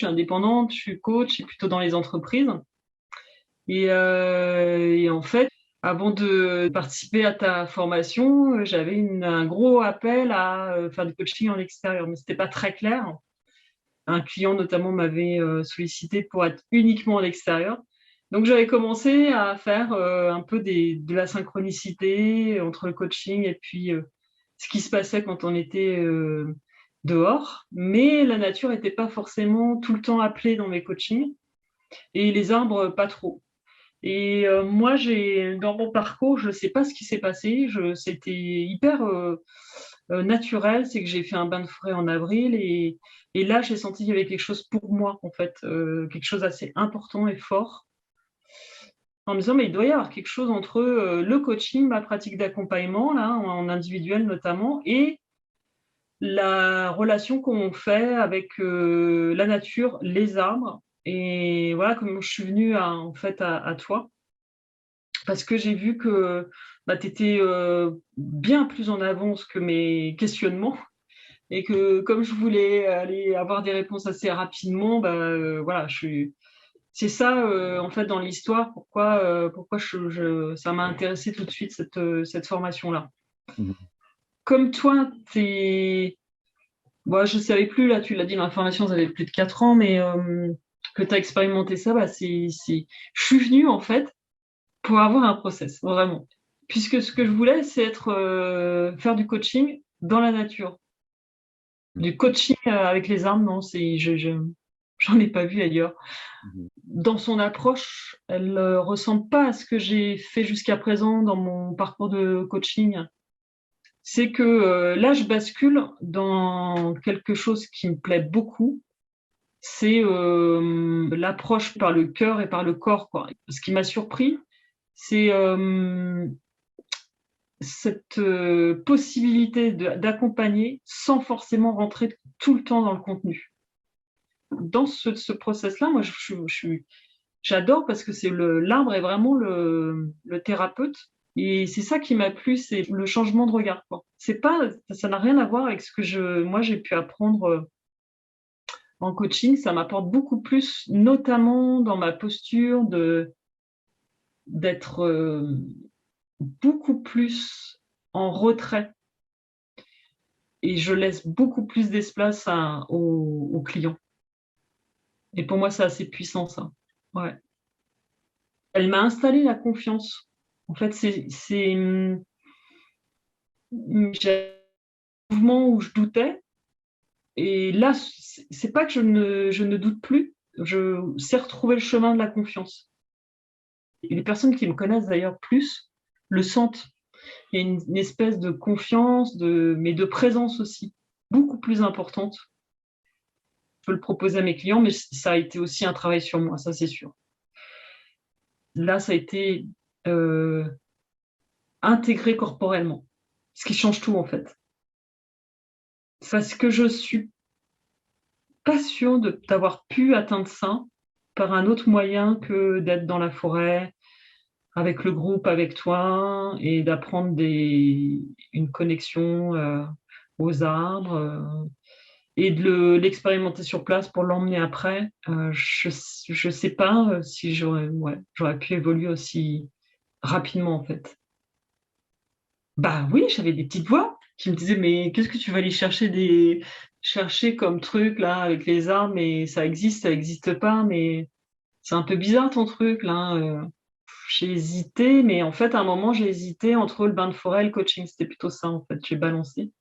suis indépendante, je suis coach, et plutôt dans les entreprises. Et en fait, avant de participer à ta formation, j'avais un gros appel à faire du coaching en extérieur, mais c'était pas très clair. Un client notamment m'avait sollicité pour être uniquement à l'extérieur. Donc j'avais commencé à faire un peu de la synchronicité entre le coaching et puis ce qui se passait quand on était dehors. Mais la nature n'était pas forcément tout le temps appelée dans mes coachings et les arbres pas trop. Et moi, dans mon parcours, je ne sais pas ce qui s'est passé. C'était hyper naturel. C'est que j'ai fait un bain de forêt en avril et là, j'ai senti qu'il y avait quelque chose pour moi, en fait, quelque chose d'assez important et fort. En me disant, mais il doit y avoir quelque chose entre le coaching, ma pratique d'accompagnement, là, en individuel notamment, et la relation qu'on fait avec la nature, les arbres. Et voilà comment je suis venue en fait, à toi. Parce que j'ai vu que bah, tu étais bien plus en avance que mes questionnements et que comme je voulais aller avoir des réponses assez rapidement, bah, voilà, c'est ça en fait dans l'histoire pourquoi ça m'a intéressé tout de suite cette formation-là. Mhm. Comme toi, bon, je ne savais plus, là tu l'as dit, l'information, ça avait plus de 4 ans, mais que tu as expérimenté ça, bah, je suis venue en fait pour avoir un process, vraiment. Puisque ce que je voulais, c'est faire du coaching dans la nature. Du coaching avec les arbres, non, j'en ai pas vu ailleurs. Mhm. Dans son approche, elle ne ressemble pas à ce que j'ai fait jusqu'à présent dans mon parcours de coaching. C'est que là, je bascule dans quelque chose qui me plaît beaucoup. C'est l'approche par le cœur et par le corps, quoi. Ce qui m'a surpris, c'est cette possibilité d'accompagner sans forcément rentrer tout le temps dans le contenu. Dans ce process-là, moi, j'adore parce que l'arbre est vraiment le thérapeute. Et c'est ça qui m'a plu, c'est le changement de regard, quoi. C'est pas, ça n'a rien à voir avec ce que moi, j'ai pu apprendre en coaching. Ça m'apporte beaucoup plus, notamment dans ma posture d'être beaucoup plus en retrait et je laisse beaucoup plus d'espace aux clients. Et pour moi, c'est assez puissant, ça. Ouais. Elle m'a installé la confiance. En fait, j'ai un mouvement où je doutais. Et là, c'est pas que je ne doute plus. Je sais retrouver le chemin de la confiance. Et les personnes qui me connaissent d'ailleurs plus le sentent. Il y a une espèce de confiance, mais de présence aussi, beaucoup plus importante. Je peux le proposer à mes clients, mais ça a été aussi un travail sur moi, ça c'est sûr. Là, ça a été euh, intégré corporellement, ce qui change tout en fait. Parce que je suis pas sûre d'avoir pu atteindre ça par un autre moyen que d'être dans la forêt, avec le groupe, avec toi, et d'apprendre une connexion aux arbres, et de l'expérimenter sur place pour l'emmener après. Je sais pas si j'aurais pu évoluer aussi rapidement en fait. Bah oui, j'avais des petites voix qui me disaient mais qu'est-ce que tu vas aller chercher comme truc là avec les arbres, mais ça existe pas, mais c'est un peu bizarre ton truc là. J'ai hésité, mais en fait à un moment j'ai hésité entre le bain de forêt et le coaching, c'était plutôt ça en fait, j'ai balancé.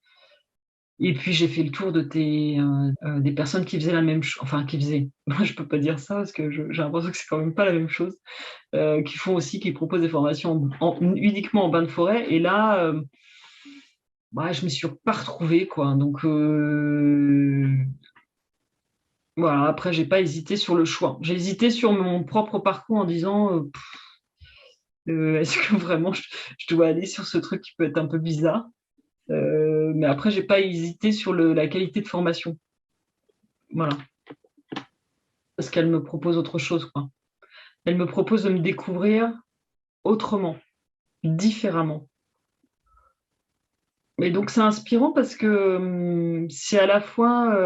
Et puis j'ai fait le tour des personnes qui faisaient la même chose, enfin qui faisaient, moi je peux pas dire ça parce que j'ai l'impression que c'est quand même pas la même chose, qui proposent des formations uniquement en bain de forêt. Et là, bah, je me suis pas retrouvée, quoi. Donc voilà, après j'ai pas hésité sur le choix. J'ai hésité sur mon propre parcours en disant est-ce que vraiment je dois aller sur ce truc qui peut être un peu bizarre. Mais après j'ai pas hésité sur la qualité de formation. Voilà, parce qu'elle me propose autre chose, quoi. Elle me propose de me découvrir autrement, différemment. Et donc c'est inspirant parce que c'est à la fois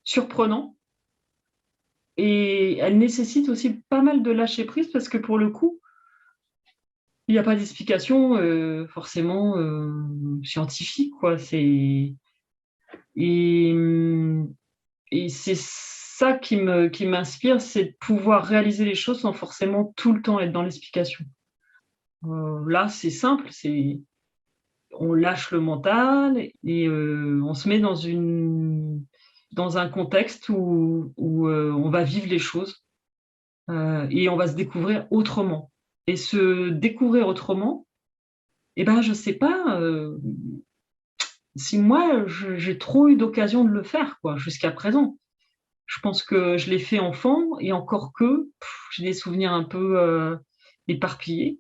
surprenant. Et elle nécessite aussi pas mal de lâcher prise parce que pour le coup, il n'y a pas d'explication forcément scientifique, quoi. Et, et c'est ça qui m'inspire, c'est de pouvoir réaliser les choses sans forcément tout le temps être dans l'explication. Là, c'est simple, on lâche le mental et on se met dans un contexte où on va vivre les choses et on va se découvrir autrement. Et se découvrir autrement, eh ben, je sais pas si moi j'ai trop eu d'occasion de le faire quoi jusqu'à présent. Je pense que je l'ai fait enfant et encore que j'ai des souvenirs un peu éparpillés.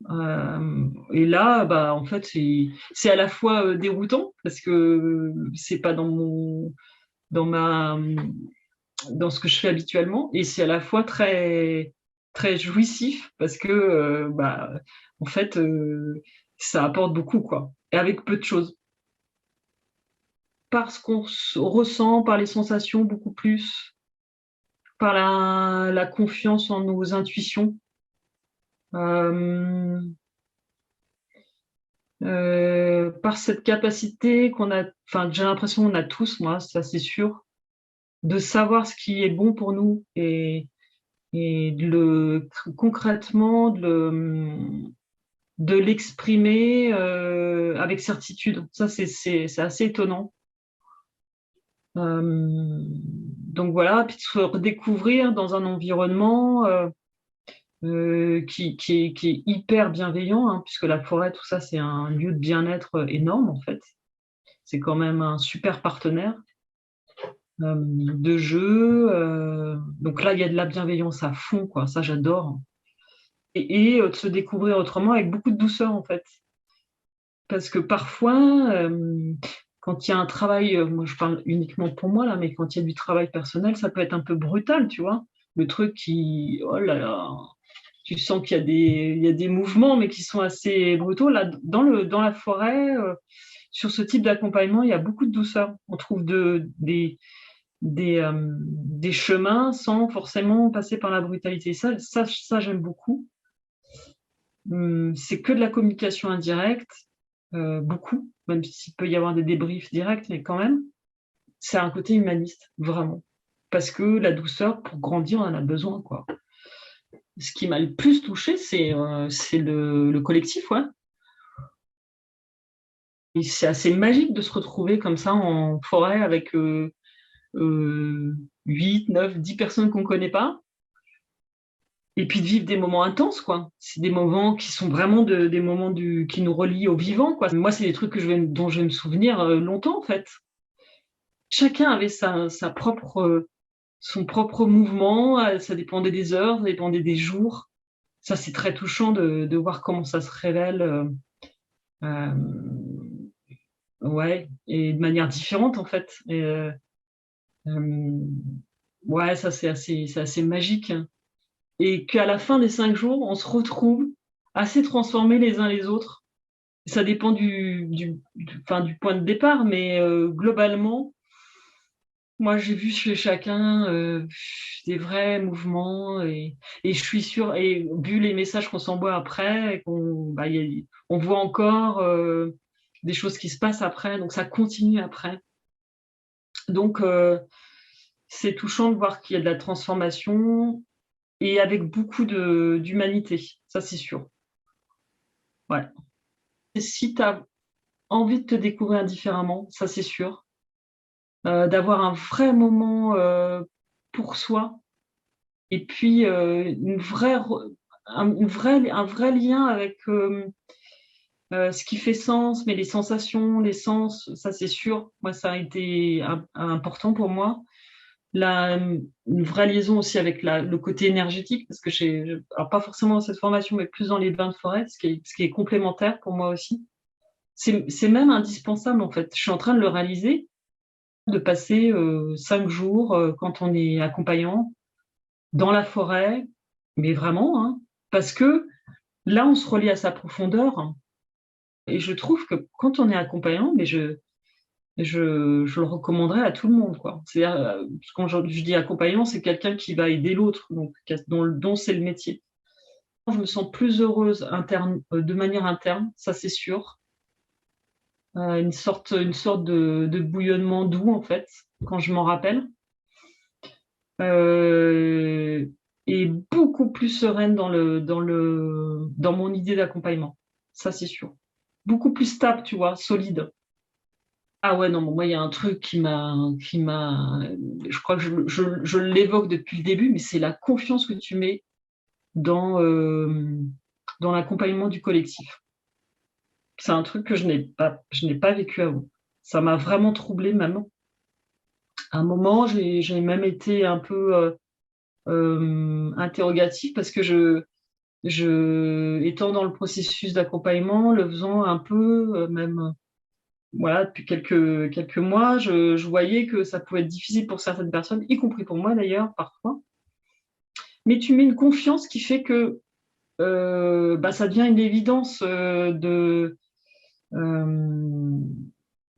Et là, bah, en fait, c'est à la fois déroutant parce que c'est pas dans ma dans ce que je fais habituellement, et c'est à la fois très très jouissif parce que bah, en fait, ça apporte beaucoup quoi, et avec peu de choses. Parce qu'on ressent, par les sensations beaucoup plus, par la confiance en nos intuitions. Euh, par cette capacité qu'on a, enfin, j'ai l'impression qu'on a tous, moi, ça c'est sûr, de savoir ce qui est bon pour nous et concrètement de l'exprimer avec certitude. Ça, c'est assez étonnant. Donc voilà, puis de se redécouvrir dans un environnement qui est hyper bienveillant, hein, puisque la forêt, tout ça, c'est un lieu de bien-être énorme en fait. C'est quand même un super partenaire de jeu. Donc là, il y a de la bienveillance à fond, quoi. Ça, j'adore. Et de se découvrir autrement avec beaucoup de douceur, en fait. Parce que parfois, quand il y a un travail, moi je parle uniquement pour moi là, mais quand il y a du travail personnel, ça peut être un peu brutal, tu vois. Le truc qui, oh là là, tu sens qu'il y a il y a des mouvements, mais qui sont assez brutaux. Là, dans la forêt, sur ce type d'accompagnement, il y a beaucoup de douceur. On trouve des chemins sans forcément passer par la brutalité. Ça j'aime beaucoup. C'est que de la communication indirecte, beaucoup, même s'il peut y avoir des débriefs directs, mais quand même, c'est un côté humaniste, vraiment. Parce que la douceur, pour grandir, on en a besoin, quoi. Ce qui m'a le plus touché, c'est le collectif, ouais. Et c'est assez magique de se retrouver comme ça en forêt avec 8, 9, 10 personnes qu'on ne connaît pas. Et puis de vivre des moments intenses, quoi. C'est des moments qui sont vraiment des moments qui nous relient au vivant, quoi. Moi, c'est des trucs dont je vais me souvenir longtemps, en fait. Chacun avait son propre mouvement, ça dépendait des heures, ça dépendait des jours. Ça, c'est très touchant de voir comment ça se révèle, euh, ouais, et de manière différente, en fait. Euh, ouais, ça, c'est assez magique, hein. Et qu'à la fin des 5 jours, on se retrouve assez transformés les uns les autres. Ça dépend enfin, du point de départ, mais globalement, moi j'ai vu chez chacun des vrais mouvements et je suis sûre, et vu les messages qu'on s'envoie après, on voit encore des choses qui se passent après, donc ça continue après. Donc c'est touchant de voir qu'il y a de la transformation et avec beaucoup d'humanité, ça c'est sûr. Ouais. Et si tu as envie de te découvrir différemment, ça c'est sûr, d'avoir un vrai moment pour soi et puis un vrai lien avec ce qui fait sens, mais les sensations, les sens, ça c'est sûr. Moi, ça a été important pour moi. Une vraie liaison aussi avec le côté énergétique, parce que alors pas forcément dans cette formation, mais plus dans les bains de forêt, ce qui est complémentaire pour moi aussi. C'est même indispensable en fait. Je suis en train de le réaliser, de passer 5 jours quand on est accompagnant dans la forêt, mais vraiment, hein, parce que là, on se relie à sa profondeur. Et je trouve que quand on est accompagnant, mais je le recommanderais à tout le monde, quoi. C'est-à-dire, quand je dis accompagnant, c'est quelqu'un qui va aider l'autre, donc dont c'est le métier. Je me sens plus heureuse de manière interne, ça c'est sûr. Une sorte de bouillonnement doux, en fait, quand je m'en rappelle. Euh, et beaucoup plus sereine dans mon idée d'accompagnement. Ça, c'est sûr. Beaucoup plus stable, tu vois, solide. Ah ouais, non, moi, il y a un truc je crois que je l'évoque depuis le début, mais c'est la confiance que tu mets dans l'accompagnement du collectif. C'est un truc que je n'ai pas vécu avant. Ça m'a vraiment troublée même. À un moment, j'ai même été un peu interrogative parce que étant dans le processus d'accompagnement, le faisant un peu, même voilà, depuis quelques mois, je voyais que ça pouvait être difficile pour certaines personnes, y compris pour moi d'ailleurs, parfois. Mais tu mets une confiance qui fait que ça devient une évidence euh,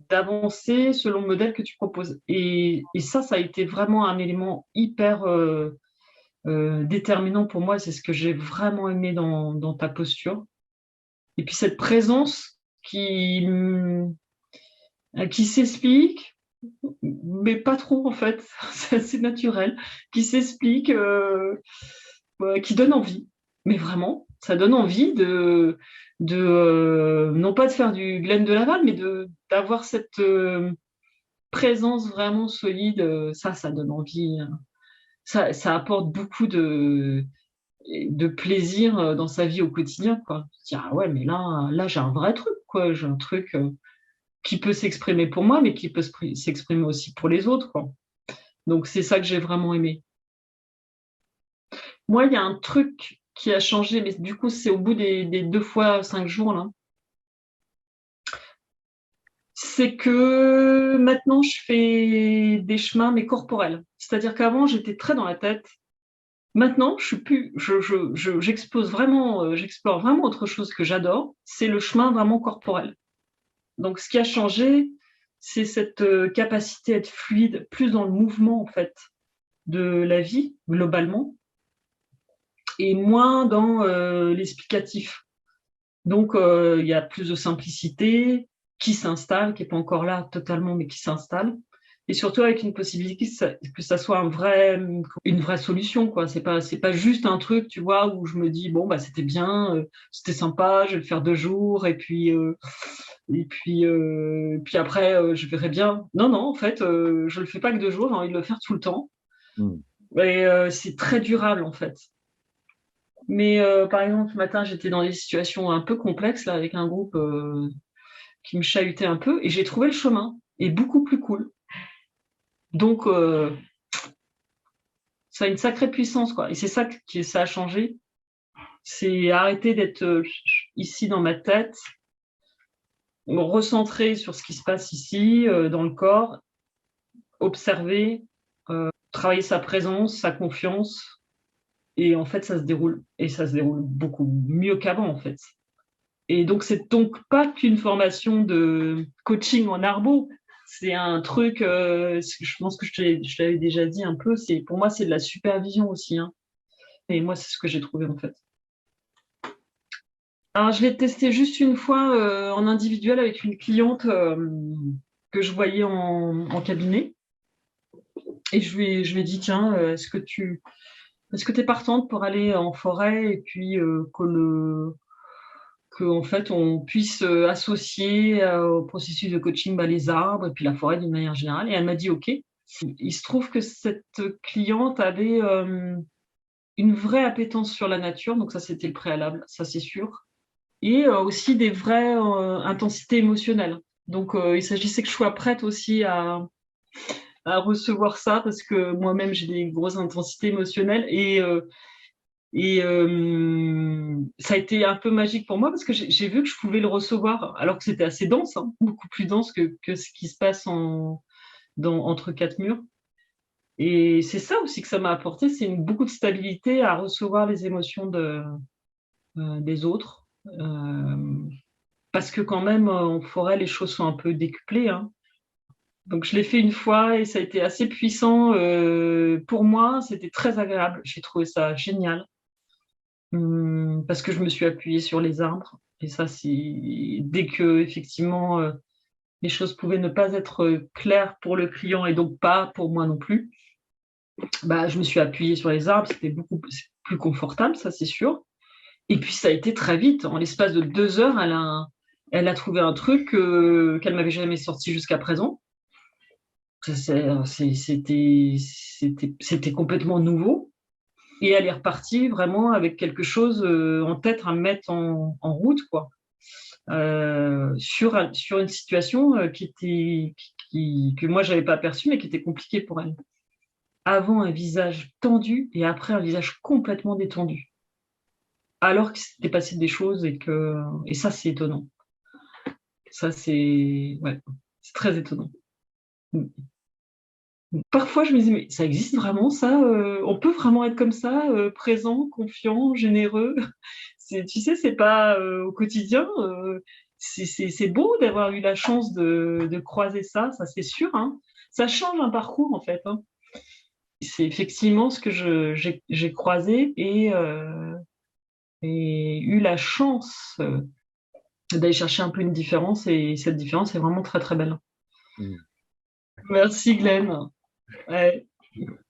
d'avancer selon le modèle que tu proposes. Et ça a été vraiment un élément hyper déterminant pour moi. C'est ce que j'ai vraiment aimé dans ta posture. Et puis cette présence qui s'explique, mais pas trop en fait, c'est assez naturel, qui s'explique, qui donne envie. Mais vraiment, ça donne envie non pas de faire du Glen de Laval, mais d'avoir cette présence vraiment solide. Ça donne envie. Ça apporte beaucoup de plaisir dans sa vie au quotidien, quoi. Dire, ah ouais, mais là, j'ai un vrai truc, quoi. J'ai un truc qui peut s'exprimer pour moi, mais qui peut s'exprimer aussi pour les autres, quoi. Donc, c'est ça que j'ai vraiment aimé. Moi, il y a un truc qui a changé, mais du coup, c'est au bout des 2 fois 5 jours, là. C'est que maintenant, je fais des chemins, mais corporels. C'est-à-dire qu'avant, j'étais très dans la tête. Maintenant, je suis plus, j'explore vraiment autre chose que j'adore. C'est le chemin vraiment corporel. Donc, ce qui a changé, c'est cette capacité à être fluide, plus dans le mouvement, en fait, de la vie, globalement, et moins dans l'explicatif. Donc, il y a plus de simplicité qui s'installe, qui n'est pas encore là totalement, mais qui s'installe. Et surtout avec une possibilité que ça soit une vraie solution, quoi. C'est pas juste un truc, tu vois, où je me dis, bon, bah, c'était bien, c'était sympa, je vais le faire 2 jours, puis après, je verrai bien. Non, non, en fait, je le fais pas que 2 jours, j'ai envie de le faire tout le temps. Mm. Et c'est très durable, en fait. Mais par exemple, ce matin, j'étais dans des situations un peu complexes, là, avec un groupe qui me chahutait un peu, et j'ai trouvé le chemin, et beaucoup plus cool. Donc, ça a une sacrée puissance, quoi. Et c'est ça ça a changé. C'est arrêter d'être ici dans ma tête, me recentrer sur ce qui se passe ici, dans le corps, observer, travailler sa présence, sa confiance. Et en fait, ça se déroule. Et ça se déroule beaucoup mieux qu'avant, en fait. Et donc, c'est donc pas qu'une formation de coaching en arbo. C'est un truc, je pense que je l'avais déjà dit un peu, pour moi, c'est de la supervision aussi, hein. Et moi, c'est ce que j'ai trouvé, en fait. Alors, je l'ai testé juste une fois en individuel avec une cliente que je voyais en cabinet. Et je lui ai dit, tiens, est-ce que tu es partante pour aller en forêt et puis que en fait on puisse associer au processus de coaching les arbres et puis la forêt d'une manière générale. Et elle m'a dit OK. Il se trouve que cette cliente avait une vraie appétence sur la nature, donc ça c'était le préalable, ça c'est sûr, et aussi des vraies intensités émotionnelles. Donc il s'agissait que je sois prête aussi à recevoir ça parce que moi-même j'ai des grosses intensités émotionnelles et ça a été un peu magique pour moi parce que j'ai vu que je pouvais le recevoir alors que c'était assez dense, hein, beaucoup plus dense que ce qui se passe entre quatre murs. Et c'est ça aussi que ça m'a apporté, c'est beaucoup de stabilité à recevoir les émotions des autres. Parce que quand même, en forêt, les choses sont un peu décuplées, hein. Donc je l'ai fait une fois et ça a été assez puissant pour moi. C'était très agréable. J'ai trouvé ça génial. Parce que je me suis appuyée sur les arbres. Et ça, c'est dès que effectivement les choses pouvaient ne pas être claires pour le client et donc pas pour moi non plus, bah, je me suis appuyée sur les arbres. C'était beaucoup plus confortable, ça c'est sûr. Et puis ça a été très vite. En l'espace de 2 heures, elle a trouvé un truc qu'elle m'avait jamais sorti jusqu'à présent. C'était complètement nouveau. Et elle est repartie vraiment avec quelque chose en tête à mettre en route, quoi. Sur une situation que moi, j'avais pas aperçue, mais qui était compliquée pour elle. Avant, un visage tendu et après, un visage complètement détendu. Alors qu'il s'était passé des choses et ça, c'est étonnant. Ça, ouais, c'est très étonnant. Parfois, je me dis, mais ça existe vraiment, ça? On peut vraiment être comme ça, présent, confiant, généreux? Tu sais, c'est pas au quotidien. C'est beau d'avoir eu la chance de croiser ça c'est sûr, hein. Ça change un parcours, en fait, hein. C'est effectivement ce que j'ai croisé et eu la chance d'aller chercher un peu une différence, et cette différence est vraiment très, très belle. Mm. Merci, Glenn. Ouais.